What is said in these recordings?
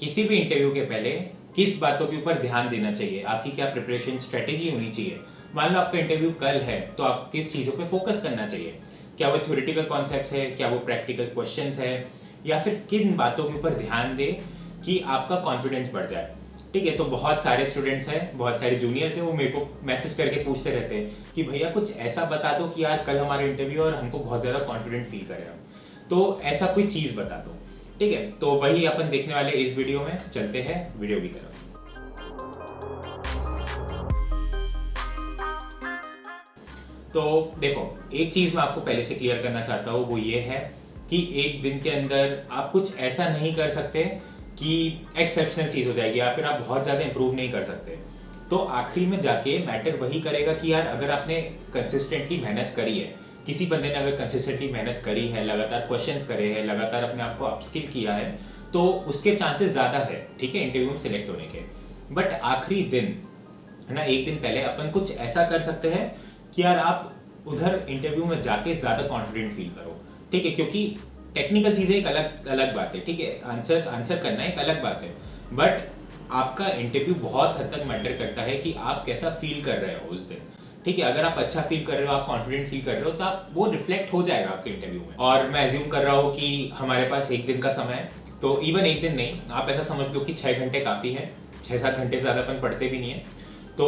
किसी भी इंटरव्यू के पहले किस बातों के ऊपर ध्यान देना चाहिए, आपकी क्या प्रिपरेशन स्ट्रेटेजी होनी चाहिए। मान लो आपका इंटरव्यू कल है तो आप किस चीज़ों पे फोकस करना चाहिए। क्या वो थ्योरेटिकल कॉन्सेप्ट्स है, क्या वो प्रैक्टिकल क्वेश्चंस है, या फिर किन बातों के ऊपर ध्यान दे कि आपका कॉन्फिडेंस बढ़ जाए। ठीक है, तो बहुत सारे स्टूडेंट्स हैं, बहुत सारे जूनियर्स हैं, वो मेरे को मैसेज करके पूछते रहते हैं कि भैया कुछ ऐसा बता दो कि यार कल हमारा इंटरव्यू और हमको बहुत ज़्यादा कॉन्फिडेंट फील करेगा, तो ऐसा कोई चीज़ बता दो। ठीक है, तो वही अपन देखने वाले इस वीडियो में। चलते हैं वीडियो की तरफ। तो देखो, एक चीज़ मैं आपको पहले से क्लियर करना चाहता हूँ, वो ये है कि एक दिन के अंदर आप कुछ ऐसा नहीं कर सकते कि एक्सेप्शनल चीज़ हो जाएगी या फिर आप बहुत ज़्यादा इंप्रूव नहीं कर सकते। तो आखिरी में जाके मैटर वही करेगा कि यार अगर आपने कंसिस्टेंटली मेहनत करी है, किसी बंदे ने अगर कंसिस्टेंटली मेहनत करी है, लगातार क्वेश्चंस करे हैं, लगातार अपने आप को अपस्किल किया है, तो उसके चांसेस ज़्यादा है, ठीक है, इंटरव्यू में सिलेक्ट होने के। बट आखिरी दिन है ना, एक दिन पहले अपन कुछ ऐसा कर सकते हैं कि यार आप उधर इंटरव्यू में जाके ज़्यादा कॉन्फिडेंट फील करो। ठीक है, क्योंकि टेक्निकल चीज़ें एक अलग अलग बात है, ठीक है, आंसर करना एक अलग बात है, बट आपका इंटरव्यू बहुत हद तक मैटर करता है कि आप कैसा फील कर रहे हो उस दिन। ठीक है, अगर आप अच्छा फील कर रहे हो, आप कॉन्फिडेंट फील कर रहे हो, तो आप वो रिफ्लेक्ट हो जाएगा आपके इंटरव्यू में। और मैं एज्यूम कर रहा हूँ कि हमारे पास एक दिन का समय है, तो इवन एक दिन नहीं, आप ऐसा समझ लो कि 6 घंटे काफ़ी है। 6-7 घंटे से ज़्यादा अपन पढ़ते भी नहीं है, तो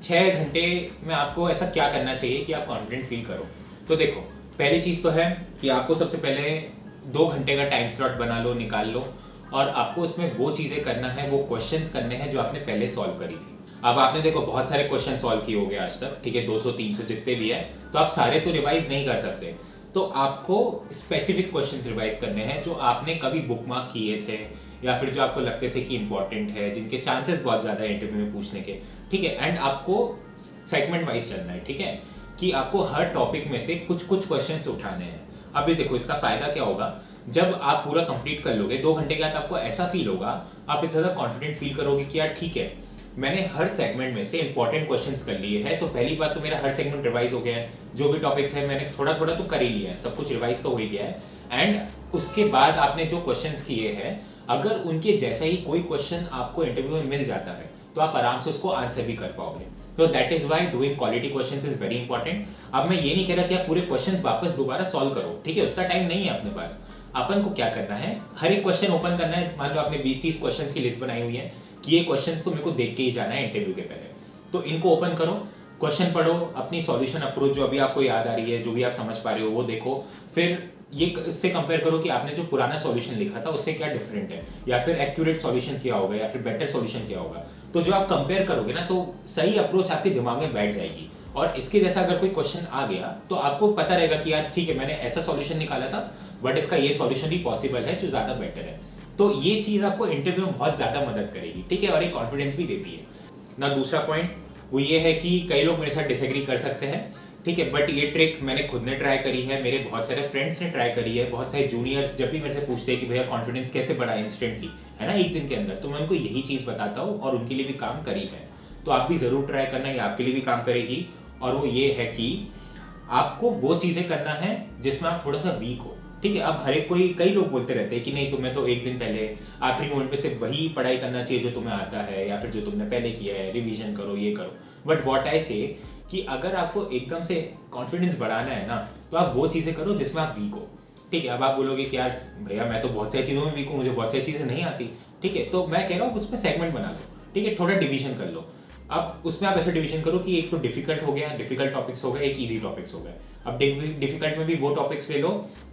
6 घंटे में आपको ऐसा क्या करना चाहिए कि आप कॉन्फिडेंट फील करो। तो देखो, पहली चीज़ तो है कि आपको सबसे पहले 2 घंटे का टाइम स्लॉट बना लो, निकाल लो, और आपको उसमें वो चीज़ें करना है, वो क्वेश्चंस करने हैं जो आपने पहले सॉल्व करी थी। अब आपने देखो बहुत सारे क्वेश्चन सॉल्व किए होंगे आज तक, ठीक है, 200-300 जितने भी है, तो आप सारे तो रिवाइज नहीं कर सकते। तो आपको स्पेसिफिक क्वेश्चंस रिवाइज करने हैं जो आपने कभी बुक मार्क किए थे, या फिर जो आपको लगते थे कि इंपॉर्टेंट है, जिनके चांसेस बहुत ज़्यादा है इंटरव्यू में पूछने के। ठीक है, एंड आपको सेगमेंट वाइज चलना है, ठीक है, कि आपको हर टॉपिक में से कुछ कुछ क्वेश्चंस उठाने हैं। अब ये देखो, इसका फायदा क्या होगा, जब आप पूरा कंप्लीट कर लोगे 2 घंटे के बाद आपको ऐसा फील होगा, आप इतना ज़्यादा कॉन्फिडेंट फील करोगे कि यार ठीक है, मैंने हर सेगमेंट में से इंपॉर्टेंट क्वेश्चंस कर लिए हैं, तो पहली बात तो मेरा हर सेगमेंट रिवाइज हो गया है, जो भी टॉपिक्स है मैंने थोड़ा थोड़ा तो कर ही लिया है, सब कुछ रिवाइज तो हो ही गया है। एंड उसके बाद आपने जो क्वेश्चंस किए हैं, अगर उनके जैसा ही कोई क्वेश्चन आपको इंटरव्यू में मिल जाता है तो आप आराम से उसको आंसर भी कर पाओगे। तो that is why doing quality questions is very important. अब मैं ये नहीं कह रहा कि आप पूरे क्वेश्चंस वापस दोबारा सॉल्व करो, ठीक है, उतना टाइम नहीं है अपने पास। अपन को क्या करना है, हर एक क्वेश्चन ओपन करना है। मान लो आपने 20-30 क्वेश्चंस की लिस्ट बनाई हुई है कि ये क्वेश्चंस तो मेरे को देख के ही जाना है इंटरव्यू के पहले, तो इनको ओपन करो, क्वेश्चन पढ़ो, अपनी सॉल्यूशन अप्रोच जो अभी आपको याद आ रही है, जो भी आप समझ पा रहे हो वो देखो, फिर ये इससे कंपेयर करो कि आपने जो पुराना सॉल्यूशन लिखा था उससे क्या डिफरेंट है, या फिर एक्यूरेट सॉल्यूशन क्या होगा, या फिर बेटर सॉल्यूशन क्या होगा। तो जो आप कंपेयर करोगे ना, तो सही अप्रोच आपके दिमाग में बैठ जाएगी, और इसके जैसा अगर कोई क्वेश्चन आ गया तो आपको पता रहेगा कि यार ठीक है, मैंने ऐसा सॉल्यूशन निकाला था, बट इसका ये सॉल्यूशन भी पॉसिबल है जो ज़्यादा बेटर है। तो ये चीज़ आपको इंटरव्यू में बहुत ज़्यादा मदद करेगी, ठीक है, और एक कॉन्फिडेंस भी देती है ना। दूसरा पॉइंट वो ये है कि कई लोग मेरे साथ डिसएग्री कर सकते हैं, ठीक है, बट ये ट्रिक मैंने खुद ने ट्राई करी है, मेरे बहुत सारे फ्रेंड्स ने ट्राई करी है, बहुत सारे जूनियर्स जब भी मेरे से पूछते हैं कि भैया कॉन्फिडेंस कैसे बढ़ा इंस्टेंटली, है ना, एक दिन के अंदर, तो मैं उनको यही चीज़ बताता हूँ और उनके लिए भी काम करी है। तो आप भी ज़रूर ट्राई करना, ये आपके लिए भी काम करेगी। और वो ये है कि आपको वो चीज़ें करना है जिसमें आप थोड़ा सा वीक हो, ठीक है। अब हर एक कई लोग बोलते रहते हैं कि नहीं, तुम्हें तो एक दिन पहले आखिरी मोमेंट पे सिर्फ वही पढ़ाई करना चाहिए जो तुम्हें आता है, या फिर जो तुमने पहले किया है, रिवीजन करो, ये करो। बट व्हाट आई से कि अगर आपको एकदम से कॉन्फिडेंस बढ़ाना है ना, तो आप वो चीज़ें करो जिसमें आप वीक हो, ठीक है। अब आप बोलोगे कि यार भैया मैं तो बहुत सारी चीज़ों में वीक हूँ, मुझे बहुत सारी चीज़ें नहीं आती, ठीक है, तो मैं कह रहा हूँ उसमें सेगमेंट बना लो, ठीक है, थोड़ा डिवीजन कर लो। अब उसमें आप ऐसे डिवीजन करो कि एक तो डिफिकल्ट हो गया, डिफिकल्ट टॉपिक्स हो गए, एक ईजी टॉपिक्स हो गए। अब डिफिकल्ट में भी वो टॉपिक्स ले लो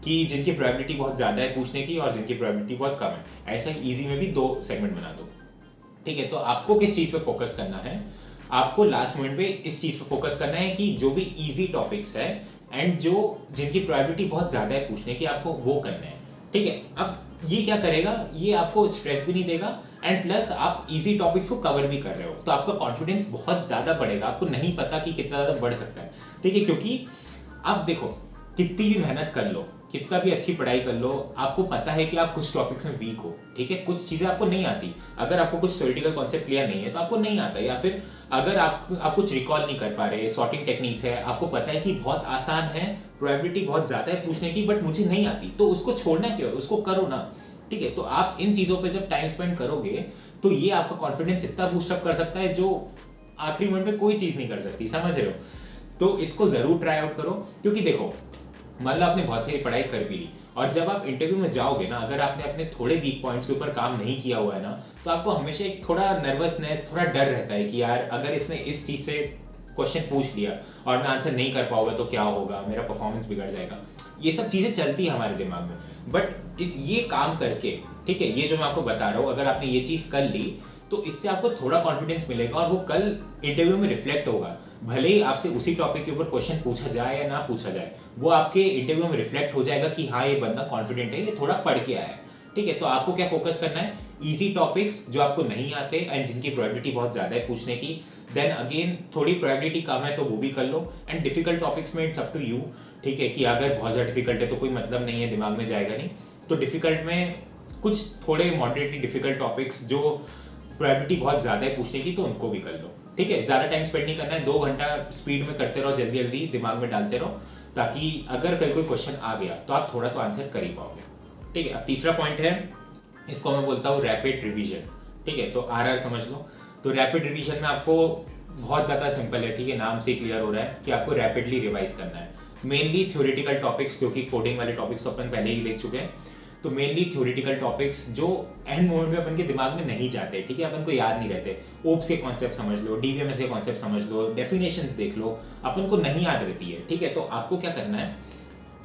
कि जिनकी प्रोबेबिलिटी बहुत ज़्यादा है पूछने की और जिनकी प्रोबेबिलिटी बहुत कम है। ऐसा ही ईजी में भी 2 सेगमेंट बना दो, ठीक है। तो आपको किस चीज़ पे फोकस करना है, आपको लास्ट मोमेंट पे इस चीज़ पे फोकस करना है कि जो भी ईजी टॉपिक्स है एंड जो जिनकी प्रोबेबिलिटी बहुत ज़्यादा है पूछने की, आपको वो करना है, ठीक है। अब ये क्या करेगा, ये आपको स्ट्रेस भी नहीं देगा, एंड प्लस आप इजी टॉपिक्स को कवर भी कर रहे हो, तो आपका कॉन्फिडेंस बहुत ज़्यादा बढ़ेगा। आपको नहीं पता कि कितना ज़्यादा बढ़ सकता है, ठीक है, क्योंकि आप देखो कितनी भी मेहनत कर लो, कितना भी अच्छी पढ़ाई कर लो, आपको पता है कि आप कुछ टॉपिक्स में वीक हो, ठीक है, कुछ चीज़ें आपको नहीं आती। अगर आपको कुछ थ्योरेटिकल कॉन्सेप्ट क्लियर नहीं है तो आपको नहीं आता, या फिर अगर आप कुछ रिकॉल नहीं कर पा रहे, सॉर्टिंग टेक्निक्स है, आपको पता है कि बहुत आसान है, प्रोबेबिलिटी बहुत ज़्यादा है पूछने की, बट मुझे नहीं आती, तो उसको छोड़ना क्यों, उसको करो ना, ठीक है, तो आप इन चीज़ों पे जब टाइम स्पेंड करोगे तो ये आपका कॉन्फिडेंस इतना बूस्टअप कर सकता है जो आखिरी मोमेंट पे कोई चीज़ नहीं कर सकती, समझ रहे हो। तो इसको ज़रूर ट्राई आउट करो, क्योंकि देखो मान लो आपने बहुत सारी पढ़ाई कर भी ली और जब आप इंटरव्यू में जाओगे ना, अगर आपने अपने थोड़े वीक पॉइंट्स के ऊपर काम नहीं किया हुआ है ना, तो आपको हमेशा एक थोड़ा नर्वसनेस, थोड़ा डर रहता है कि यार अगर इसने इस चीज़ से क्वेश्चन पूछ लिया और मैं आंसर नहीं कर पाऊंगा तो क्या होगा, मेरा परफॉर्मेंस बिगड़ जाएगा। ये सब चीज़ें चलती है हमारे दिमाग में, बट ये काम करके, ठीक है, ये जो मैं आपको बता रहा हूँ, अगर आपने ये चीज़ कर ली तो इससे आपको थोड़ा कॉन्फिडेंस मिलेगा और वो कल इंटरव्यू में रिफ्लेक्ट होगा। भले ही आपसे उसी टॉपिक के ऊपर क्वेश्चन पूछा जाए या ना पूछा जाए, वो आपके इंटरव्यू में रिफ्लेक्ट हो जाएगा कि हाँ ये बंदा कॉन्फिडेंट है, ये थोड़ा पढ़ के आया है। ठीक है, तो आपको क्या फोकस करना है, इजी टॉपिक्स जो आपको नहीं आते एंड जिनकी प्रोबेबिलिटी बहुत ज़्यादा है पूछने की, देन अगेन थोड़ी प्रोबेबिलिटी कम है तो वो भी कर लो। एंड डिफिकल्ट टॉपिक्स में इट्स अप टू यू, ठीक है, कि अगर बहुत ज़्यादा डिफिकल्ट है तो कोई मतलब नहीं है, दिमाग में जाएगा नहीं, तो डिफिकल्ट में कुछ थोड़े मॉडरेटली डिफिकल्ट टॉपिक्स जो प्रोबेबिलिटी बहुत ज़्यादा है पूछने की तो उनको भी कर लो। ठीक है, ज़्यादा टाइम स्पेंड नहीं करना है, 2 घंटा स्पीड में करते रहो, जल्दी जल्दी दिमाग में डालते रहो, ताकि अगर कल कोई क्वेश्चन आ गया तो आप थोड़ा तो आंसर कर ही पाओगे। ठीक है, अब तीसरा पॉइंट है, इसको मैं बोलता हूँ रैपिड रिवीजन। ठीक है, तो RR समझ लो। तो रैपिड रिवीजन में आपको बहुत ज़्यादा सिंपल है, ठीक है, नाम से क्लियर हो रहा है कि आपको रैपिडली रिवाइज करना है। मेनली थ्योरेटिकल टॉपिक्स, क्योंकि कोडिंग वाले टॉपिक्स तो अपन पहले ही देख चुके हैं, तो मेनली थ्योरेटिकल टॉपिक्स जो एंड मोमेंट में अपन के दिमाग में नहीं जाते, ठीक है, अपन को याद नहीं रहते। ओप्स के कॉन्सेप्ट समझ लो, DBMS के कॉन्सेप्ट समझ लो, डेफिनेशंस देख लो, अपन को नहीं याद रहती है। ठीक है, तो आपको क्या करना है,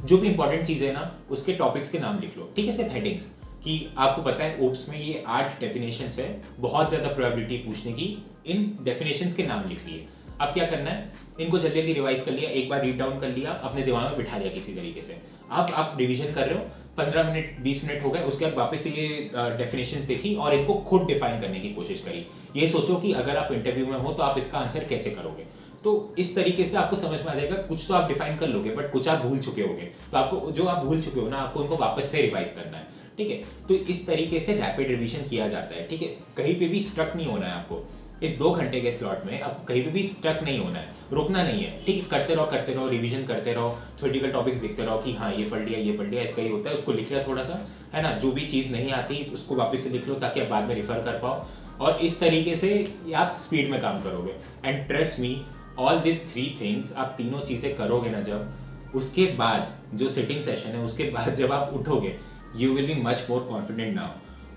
जो भी इंपॉर्टेंट चीज़ है ना उसके टॉपिक्स के नाम लिख लो। ठीक है, सिर्फ हेडिंग्स, कि आपको पता है ओप्स में ये 8 डेफिनेशंस है, बहुत ज़्यादा प्रोबेबिलिटी पूछने की, इन डेफिनेशंस के नाम लिख लिए। अब क्या करना है, इनको जल्दी जल्दी रिवाइज कर लिया, एक बार रीड डाउन कर लिया, अपने दिमाग में बिठा लिया किसी तरीके से। अब आप रिवीजन कर रहे हो, 15 मिनट 20 मिनट हो गए, उसके बाद वापस से ये डेफिनेशंस देखी और इनको खुद डिफाइन करने की कोशिश करी। ये सोचो कि अगर आप इंटरव्यू में हो तो आप इसका आंसर कैसे करोगे। तो इस तरीके से आपको समझ में आ जाएगा, कुछ तो आप डिफाइन कर लोगे बट कुछ आप भूल चुके होगे, तो आपको जो आप भूल चुके हो ना, आपको उनको वापस से रिवाइज करना है। ठीक है, तो इस तरीके से रैपिड रिवीजन किया जाता है। ठीक है, कहीं पे भी स्ट्रक नहीं होना है आपको इस 2 घंटे के स्लॉट में, अब कहीं पे भी स्टक नहीं होना है, रुकना नहीं है। ठीक है, करते रहो, रिवीजन करते रहो, थ्योरेटिकल टॉपिक्स देखते रहो कि हाँ ये पढ़ लिया, इसका ही होता है, उसको लिख लिया थोड़ा सा, है ना, जो भी चीज़ नहीं आती उसको वापस से लिख लो ताकि आप बाद में रिफर कर पाओ, और इस तरीके से आप स्पीड में काम करोगे। And trust me, all this 3 things, आप तीनों चीज़ें करोगे ना जब, उसके बाद जो सिटिंग सेशन है उसके बाद जब आप उठोगे, you will be much more confident now,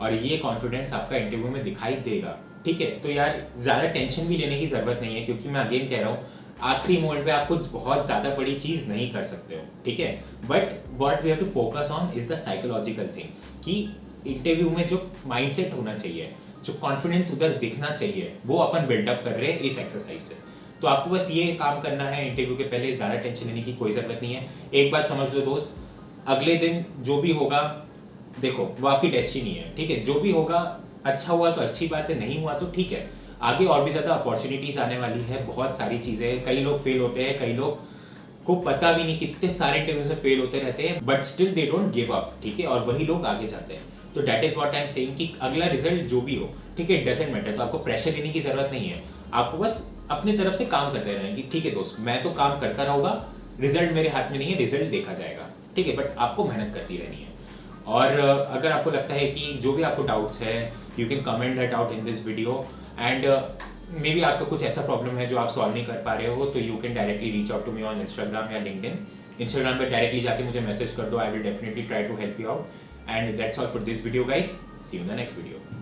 और ये कॉन्फिडेंस आपका इंटरव्यू में दिखाई देगा। ठीक है, तो यार ज़्यादा टेंशन भी लेने की ज़रूरत नहीं है, क्योंकि मैं अगेन कह रहा हूँ, आखिरी मोमेंट पे आप कुछ बहुत ज़्यादा बड़ी चीज़ नहीं कर सकते हो। ठीक है, but what we have to focus on is the psychological thing, कि इंटरव्यू में जो माइंडसेट होना चाहिए, जो कॉन्फिडेंस उधर दिखना चाहिए, वो अपन बिल्डअप कर रहे हैं इस एक्सरसाइज से। तो आपको बस ये काम करना है इंटरव्यू के पहले, ज़्यादा टेंशन लेने की कोई ज़रूरत नहीं है। एक बात समझ लो दोस्त, अगले दिन जो भी होगा, देखो वो आपकी डेस्टिनी है। ठीक है, जो भी होगा, अच्छा हुआ तो अच्छी बात है, नहीं हुआ तो ठीक है, आगे और भी ज़्यादा अपॉर्चुनिटीज़ आने वाली है, बहुत सारी चीज़ें। कई लोग फेल होते हैं, कई लोग को पता भी नहीं, कितने सारे इंटरव्यूज में फेल होते रहते हैं, but still they don't give up. ठीक है, और वही लोग आगे जाते हैं। तो that is what I am saying कि अगला रिजल्ट जो भी हो, ठीक है, इट डजंट मैटर। तो आपको प्रेशर लेने की ज़रूरत नहीं है, आपको बस अपनी तरफ से काम करते रहना है कि ठीक है दोस्त, मैं तो काम करता रहूँगा, रिजल्ट मेरे हाथ में नहीं है, रिजल्ट देखा जाएगा। ठीक है, बट आपको मेहनत करती रहनी है। और अगर आपको लगता है कि जो भी आपको डाउट्स है, you can comment that out in this video, and may be आपका कुछ ऐसा प्रॉब्लम है जो आप सॉल्व नहीं कर पा रहे हो, तो you can directly reach out to me on Instagram या लिंक्डइन। इंस्टाग्राम पर डायरेक्टली जाके मुझे मैसेज कर दो, I will definitely try to help you out. And that's all for this video guys, see you in the next video.